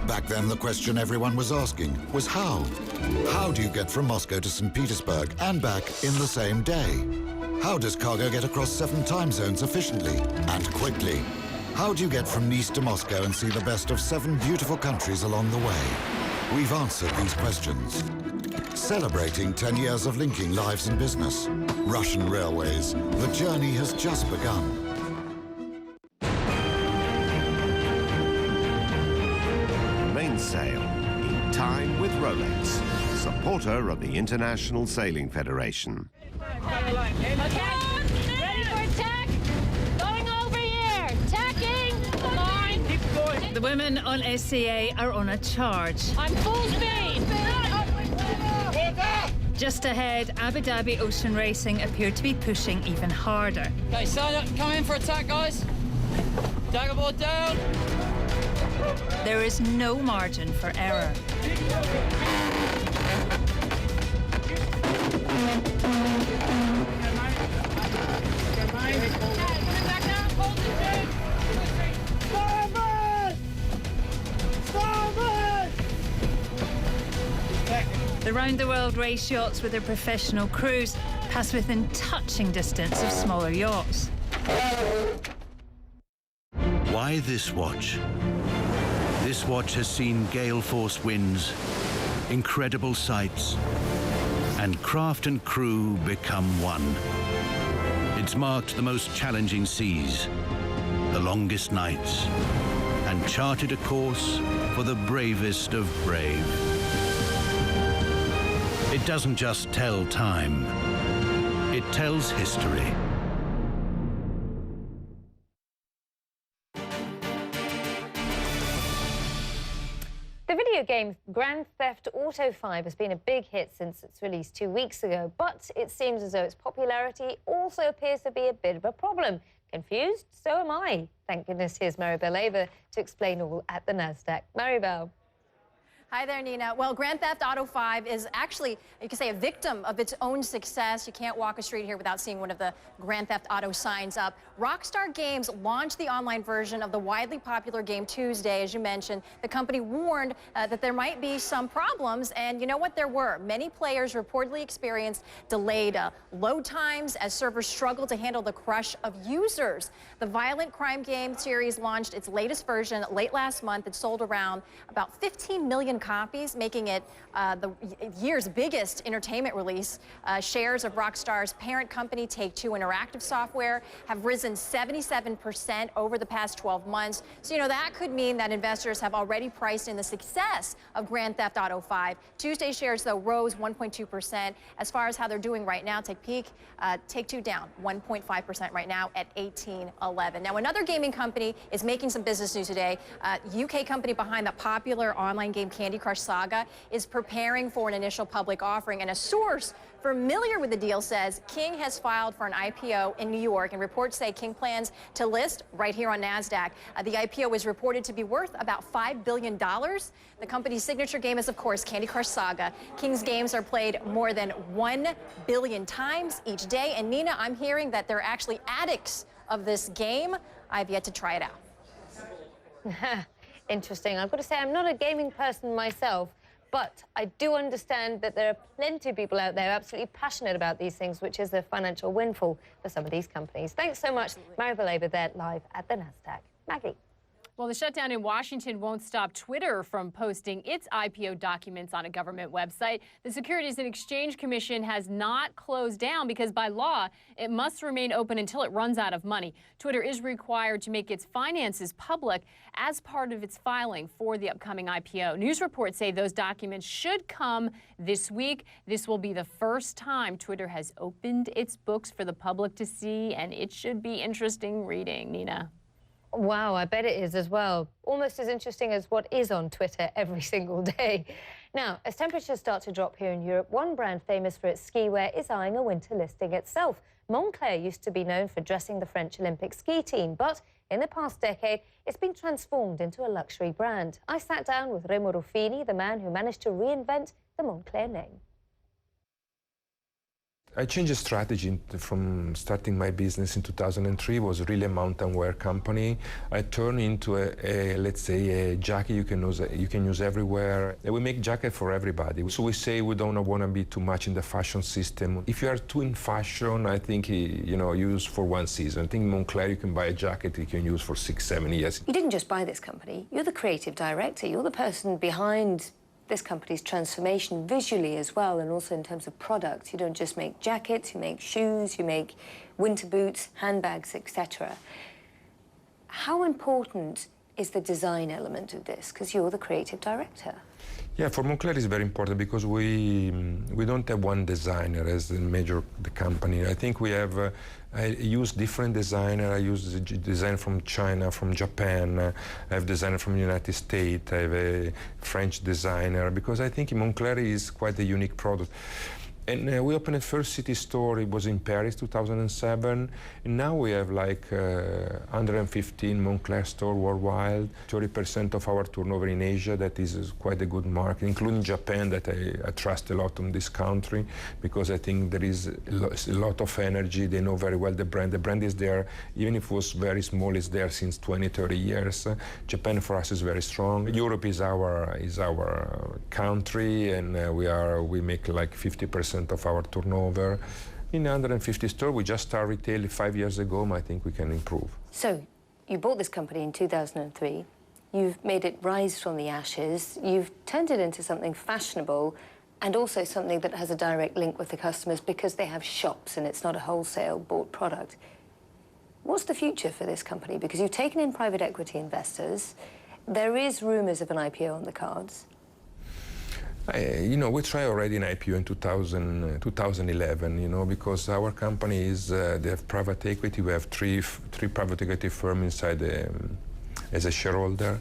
Back then, the question everyone was asking was how? How do you get from Moscow to St. Petersburg and back in the same day? How does cargo get across 7 time zones efficiently and quickly? How do you get from Nice to Moscow and see the best of 7 beautiful countries along the way? We've answered these questions. Celebrating 10 years of linking lives and business. Russian Railways. The journey has just begun. Sail in time with Rolex, supporter of the International Sailing Federation. Okay, ready for attack? Going over here, tacking, line. Keep going. The women on SCA are on a charge. I'm full speed. Just ahead, Abu Dhabi Ocean Racing appeared to be pushing even harder. Okay, sign up, come in for attack, guys. Dagger board down. There is no margin for error. The round-the-world race yachts with their professional crews pass within touching distance of smaller yachts. Why this watch? This watch has seen gale-force winds, incredible sights, and craft and crew become one. It's marked the most challenging seas, the longest nights, and charted a course for the bravest of brave. It doesn't just tell time, it tells history. The video game Grand Theft Auto 5 has been a big hit since its release 2 weeks ago, but it seems as though its popularity also appears to be a bit of a problem. Confused? So am I. Thank goodness here's Maribel Ava to explain all at the NASDAQ. Maribel. Hi there, Nina. Well, Grand Theft Auto 5 is actually, you could say, a victim of its own success. You can't walk a street here without seeing one of the Grand Theft Auto signs up. Rockstar Games launched the online version of the widely popular game Tuesday, as you mentioned. The company warned that there might be some problems, and you know what? There were. Many players reportedly experienced delayed load times as servers struggled to handle the crush of users. The violent crime game series launched its latest version late last month. It sold around about 15 million copies, making it the year's biggest entertainment release. Shares of Rockstar's parent company, Take-Two Interactive Software, have risen 77% over the past 12 months. So, you know, that could mean that investors have already priced in the success of Grand Theft Auto 5. Tuesday shares, though, rose 1.2%. As far as how they're doing right now, Take-Two down 1.5% right now at 1811. Now, another gaming company is making some business news today. UK company behind the popular online game Candy Crush Saga is preparing for an initial public offering, and a source familiar with the deal says King has filed for an IPO in New York, and reports say King plans to list right here on NASDAQ. The IPO is reported to be worth about $5 billion. The company's signature game is, of course, Candy Crush Saga. King's games are played more than 1 billion times each day, and Nina, I'm hearing that they're actually addicts of this game. I've yet to try it out. Interesting. I've got to say, I'm not a gaming person myself, but I do understand that there are plenty of people out there absolutely passionate about these things, which is a financial windfall for some of these companies. Thanks so much, Maribel Aber, there live at the NASDAQ. Maggie. Well, the shutdown in Washington won't stop Twitter from posting its IPO documents on a government website. The Securities and Exchange Commission has not closed down because by law, it must remain open until it runs out of money. Twitter is required to make its finances public as part of its filing for the upcoming IPO. News reports say those documents should come this week. This will be the first time Twitter has opened its books for the public to see, and it should be interesting reading. Nina. Wow, I bet it is as well. Almost as interesting as what is on Twitter every single day. Now, as temperatures start to drop here in Europe, one brand famous for its ski wear is eyeing a winter listing itself. Moncler used to be known for dressing the French Olympic ski team, but in the past decade, it's been transformed into a luxury brand. I sat down with Remo Ruffini, the man who managed to reinvent the Moncler name. I changed the strategy from starting my business in 2003. It was really a mountain wear company. I turned into let's say, a jacket you can use everywhere. And we make jacket for everybody. So we say we don't want to be too much in the fashion system. If you are too in fashion, I think, use for one season. I think Moncler, you can buy a jacket you can use for 6-7 years. You didn't just buy this company. You're the creative director. You're the person behind this company's transformation visually as well, and also in terms of products. You don't just make jackets, you make shoes, you make winter boots, handbags, etc. How important is the design element of this? Because you're the creative director. Yeah, for Moncler it's very important because we don't have one designer as the major the company. I think we have. I use different designers. I use design from China, from Japan. I have designer from the United States. I have a French designer because I think Moncler is quite a unique product. And we opened a first city store. It was in Paris, 2007. And now we have like 115 Moncler stores worldwide. 30% of our turnover in Asia. That is quite a good market, including Japan, that I trust a lot on this country because I think there is a lot of energy. They know very well the brand. The brand is there, even if it was very small, it's there since 20, 30 years. Japan for us is very strong. Europe is our country, and we make like 50% of our turnover. In 150 stores, we just started retail 5 years ago. I think we can improve. So, you bought this company in 2003. You've made it rise from the ashes. You've turned it into something fashionable and also something that has a direct link with the customers because they have shops and it's not a wholesale bought product. What's the future for this company? Because you've taken in private equity investors. There is rumors of an IPO on the cards. We tried already an IPO in 2011, because our company is, they have private equity. We have three private equity firms inside as a shareholder.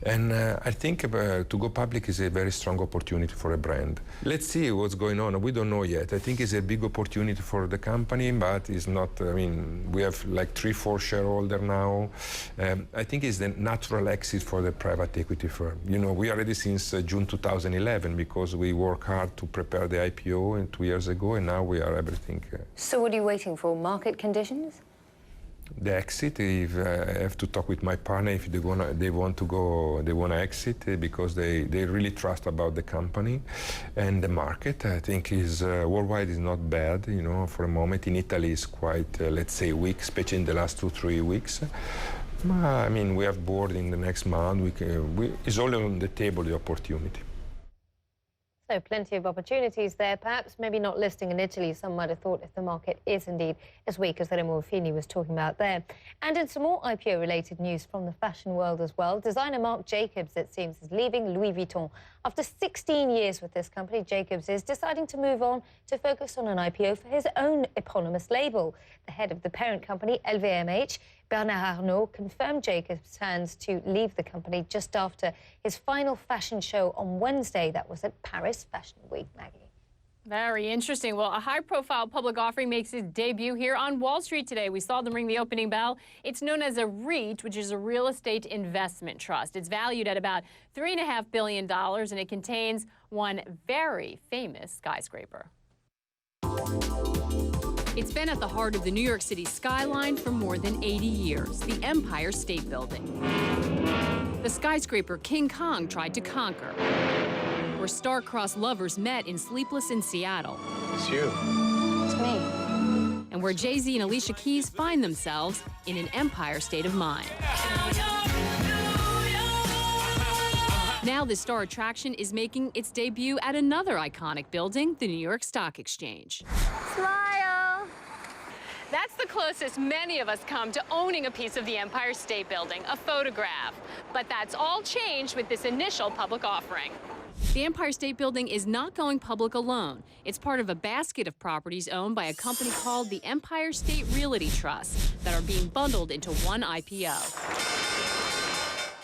And I think to go public is a very strong opportunity for a brand. Let's see what's going on. We don't know yet. I think it's a big opportunity for the company, but it's not, we have like 3-4 shareholders now. I think it's the natural exit for the private equity firm. We are ready since June 2011 because we work hard to prepare the IPO 2 years ago, and now we are everything. So what are you waiting for? Market conditions? The exit, if I have to talk with my partner if they want to exit because they really trust about the company and the market. I think is worldwide is not bad, for a moment. In Italy is quite, let's say, weak, especially in the last 2-3 weeks. We have board in the next month. It's all on the table, the opportunity. So plenty of opportunities there. Perhaps maybe not listing in Italy, some might have thought, if the market is indeed as weak as Remo Ruffini was talking about there. And in some more IPO-related news from the fashion world as well, designer Marc Jacobs, it seems, is leaving Louis Vuitton. After 16 years with this company, Jacobs is deciding to move on to focus on an IPO for his own eponymous label. The head of the parent company, LVMH, Bernard Arnault, confirmed Jacobs' plans to leave the company just after his final fashion show on Wednesday. That was at Paris Fashion Week, Maggie. Very interesting. Well, a high-profile public offering makes its debut here on Wall Street today. We saw them ring the opening bell. It's known as a REIT, which is a real estate investment trust. It's valued at about $3.5 billion, and it contains one very famous skyscraper. It's been at the heart of the New York City skyline for more than 80 years, the Empire State Building. the skyscraper King Kong tried to conquer, where star-crossed lovers met in Sleepless in Seattle. It's you. It's me. And where Jay-Z and Alicia Keys find themselves in an Empire state of mind. Now this star attraction is making its debut at another iconic building, the New York Stock Exchange. Smile. That's the closest many of us come to owning a piece of the Empire State Building, a photograph. But that's all changed with this initial public offering. The Empire State Building is not going public alone. It's part of a basket of properties owned by a company called the Empire State Realty Trust that are being bundled into one IPO.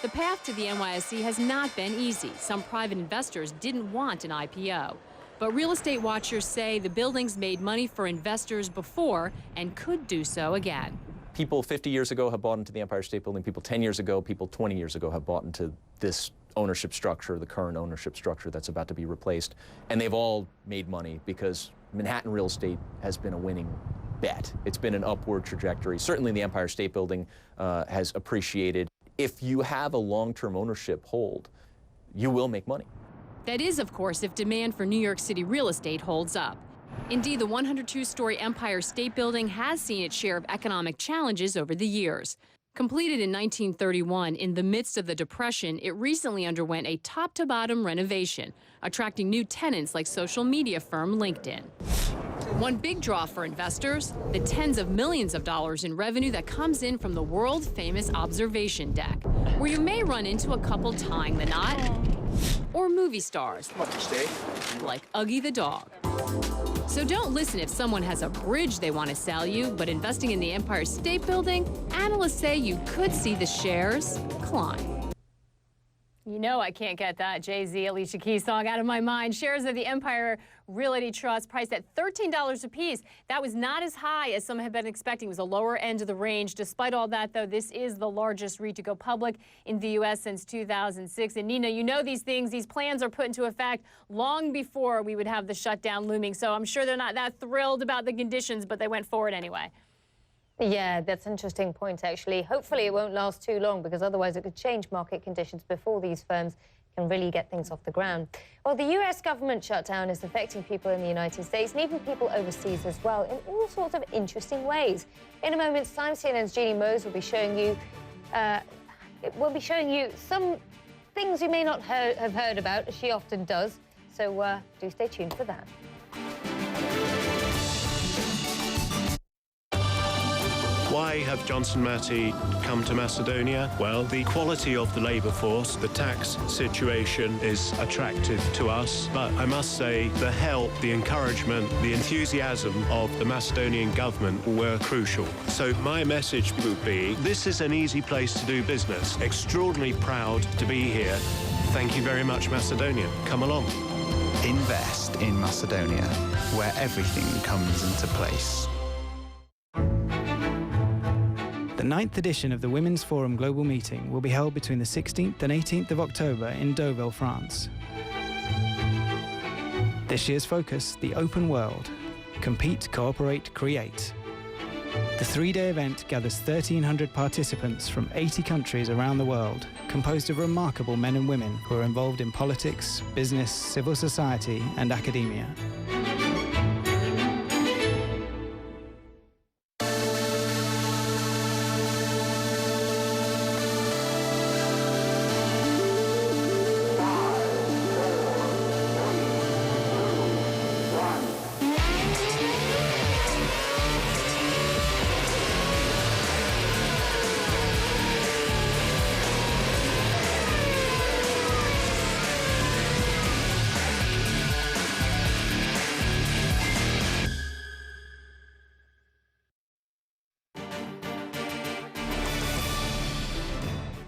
The path to the NYSE has not been easy. Some private investors didn't want an IPO. But real estate watchers say the building's made money for investors before and could do so again. People 50 years ago have bought into the Empire State Building. People 10 years ago, people 20 years ago have bought into this ownership structure, the current ownership structure that's about to be replaced. And they've all made money because Manhattan real estate has been a winning bet. It's been an upward trajectory. Certainly the Empire State Building has appreciated. If you have a long-term ownership hold, you will make money. That is, of course, if demand for New York City real estate holds up. Indeed, the 102-story Empire State Building has seen its share of economic challenges over the years. Completed in 1931, in the midst of the Depression, it recently underwent a top-to-bottom renovation, attracting new tenants like social media firm LinkedIn. One big draw for investors, the tens of millions of dollars in revenue that comes in from the world-famous observation deck, where you may run into a couple tying the knot, or movie stars, like Uggy the dog. So don't listen if someone has a bridge they want to sell you, but investing in the Empire State Building, analysts say you could see the shares climb. You know I can't get that Jay-Z, Alicia Keys song out of my mind. Shares of the Empire Realty Trust priced at $13 apiece. That was not as high as some had been expecting. It was the lower end of the range. Despite all that, though, this is the largest REIT to go public in the U.S. since 2006. And Nina, you know these things. These plans are put into effect long before we would have the shutdown looming. So I'm sure they're not that thrilled about the conditions, but they went forward anyway. Yeah, that's an interesting point, actually. Hopefully it won't last too long, because otherwise it could change market conditions before these firms can really get things off the ground. Well, the U.S. government shutdown is affecting people in the United States and even people overseas as well in all sorts of interesting ways. In a moment's time, CNN's Jeannie Mose will be showing you some things you may not have heard about, as she often does. So do stay tuned for that. Why have Johnson Matthey come to Macedonia? Well, the quality of the labour force, the tax situation is attractive to us. But I must say the help, the encouragement, the enthusiasm of the Macedonian government were crucial. So my message would be, this is an easy place to do business. Extraordinarily proud to be here. Thank you very much, Macedonia. Come along. Invest in Macedonia, where everything comes into place. The 9th edition of the Women's Forum Global Meeting will be held between the 16th and 18th of October in Deauville, France. This year's focus, the open world. Compete, cooperate, create. The 3-day event gathers 1,300 participants from 80 countries around the world, composed of remarkable men and women who are involved in politics, business, civil society, and academia.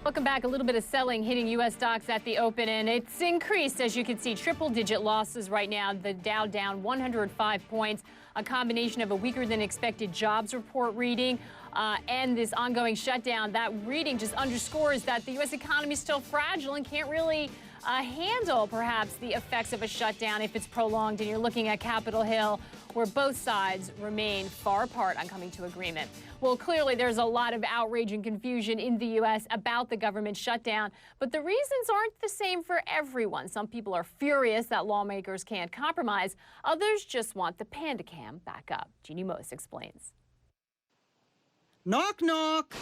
Welcome back. A little bit of selling hitting U.S. stocks at the open, and it's increased. As you can see, triple-digit losses right now. The Dow down 105 points. A combination of a weaker than expected jobs report reading and this ongoing shutdown. That reading just underscores that the U.S. economy is still fragile and can't really handle perhaps the effects of a shutdown if it's prolonged. And you're looking at Capitol Hill, where both sides remain far apart on coming to agreement. Well, clearly there's a lot of outrage and confusion in the U.S. about the government shutdown, but the reasons aren't the same for everyone. Some people are furious that lawmakers can't compromise. Others just want the panda cam back up. Jeannie Moos explains. Knock, knock.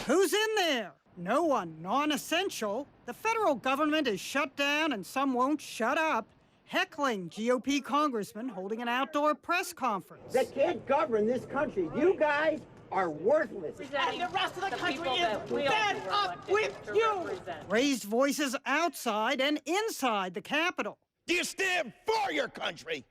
Who's in there? No one, non-essential. The federal government is shut down and some won't shut up. Heckling GOP congressman holding an outdoor press conference. They can't govern this country. You guys are worthless. And the rest of the country is fed up with you. Raised voices outside and inside the Capitol. Do you stand for your country,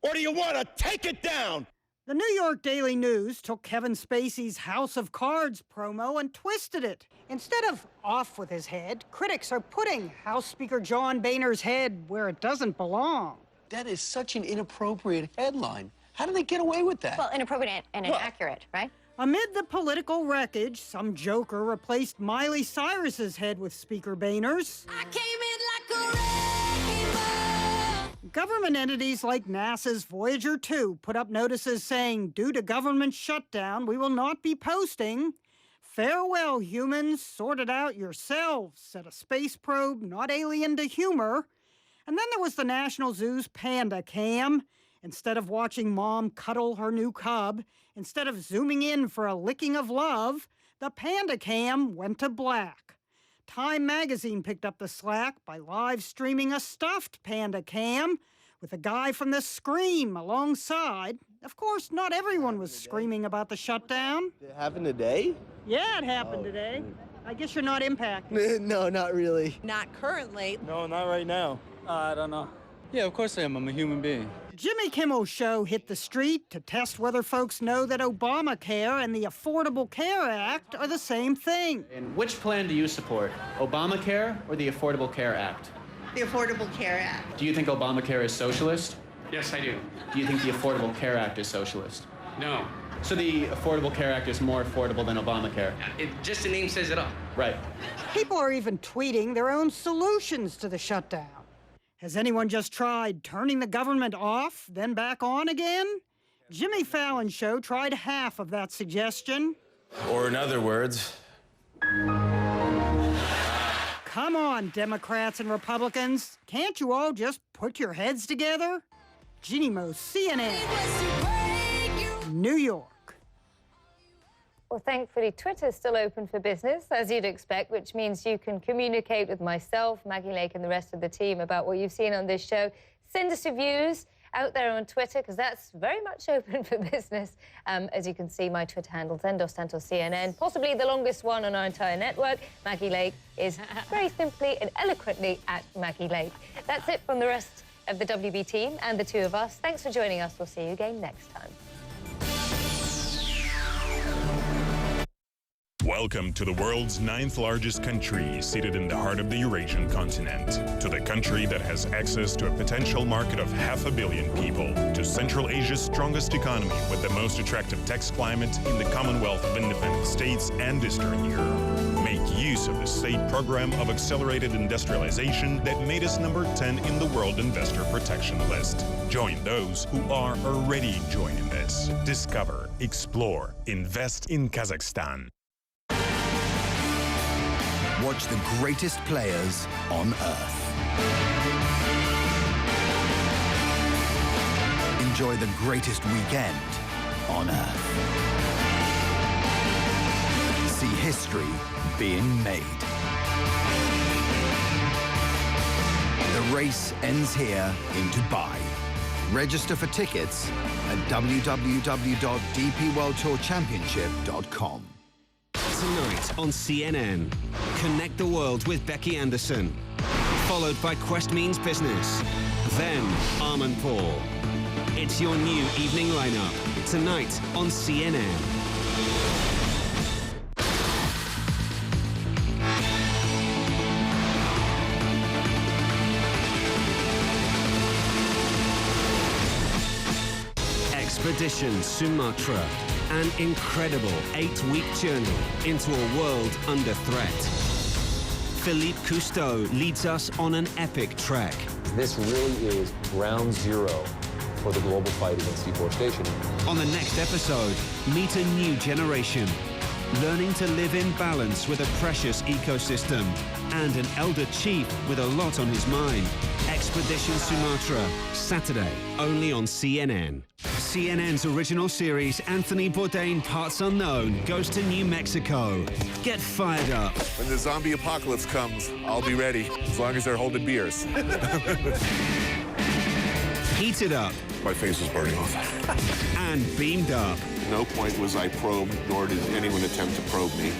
or do you want to take it down? The New York Daily News took Kevin Spacey's House of Cards promo and twisted it. Instead of off with his head, critics are putting House Speaker John Boehner's head where it doesn't belong. That is such an inappropriate headline. How do they get away with that? Well, inappropriate and inaccurate, right? Amid the political wreckage, some joker replaced Miley Cyrus's head with Speaker Boehner's. I came in like a rainbow. Government entities like NASA's Voyager 2 put up notices saying, due to government shutdown, we will not be posting. Farewell, humans, sort it out yourselves, said a space probe not alien to humor. And then there was the National Zoo's panda cam. Instead of watching mom cuddle her new cub, instead of zooming in for a licking of love, the panda cam went to black. Time magazine picked up the slack by live streaming a stuffed panda cam with a guy from The Scream alongside. Of course, not everyone was screaming about the shutdown. It happened today? Yeah, it happened today. I guess you're not impacted. No, not really. Not currently. No, not right now. I don't know. Yeah, of course I am. I'm a human being. Jimmy Kimmel's show hit the street to test whether folks know that Obamacare and the Affordable Care Act are the same thing. And which plan do you support, Obamacare or the Affordable Care Act? The Affordable Care Act. Do you think Obamacare is socialist? Yes, I do. Do you think the Affordable Care Act is socialist? No. So the Affordable Care Act is more affordable than Obamacare? Just the name says it all. Right. People are even tweeting their own solutions to the shutdown. Has anyone just tried turning the government off, then back on again? Jimmy Fallon's show tried half of that suggestion. Or in other words... Come on, Democrats and Republicans. Can't you all just put your heads together? Jeannie Moos, CNN, New York. Well, thankfully, Twitter's still open for business, as you'd expect, which means you can communicate with myself, Maggie Lake, and the rest of the team about what you've seen on this show. Send us your views out there on Twitter, because that's very much open for business. As you can see, my Twitter handle is Santos CNN, possibly the longest one on our entire network. Maggie Lake is very simply and eloquently at Maggie Lake. That's it from the rest of the WB team and the two of us. Thanks for joining us. We'll see you again next time. Welcome to the world's 9th largest country, seated in the heart of the Eurasian continent. To the country that has access to a potential market of 500 million people. To Central Asia's strongest economy with the most attractive tax climate in the Commonwealth of Independent States and Eastern Europe. Make use of the state program of accelerated industrialization that made us number 10 in the World Investor Protection List. Join those who are already joining this. Discover, explore, invest in Kazakhstan. Watch the greatest players on Earth. Enjoy the greatest weekend on Earth. See history being made. The race ends here in Dubai. Register for tickets at www.dpworldtourchampionship.com. Tonight on CNN, Connect the World with Becky Anderson, followed by Quest Means Business, then Armand Paul. It's your new evening lineup, tonight on CNN. Expedition Sumatra. An incredible 8-week journey into a world under threat. Philippe Cousteau leads us on an epic trek. This really is ground zero for the global fight against deforestation. On the next episode, meet a new generation, learning to live in balance with a precious ecosystem, and an elder chief with a lot on his mind. Expedition Sumatra, Saturday, only on CNN. CNN's original series, Anthony Bourdain Parts Unknown, goes to New Mexico. Get fired up. When the zombie apocalypse comes, I'll be ready, as long as they're holding beers. Heated up. My face is burning off. And beamed up. No point was I probed, nor did anyone attempt to probe me.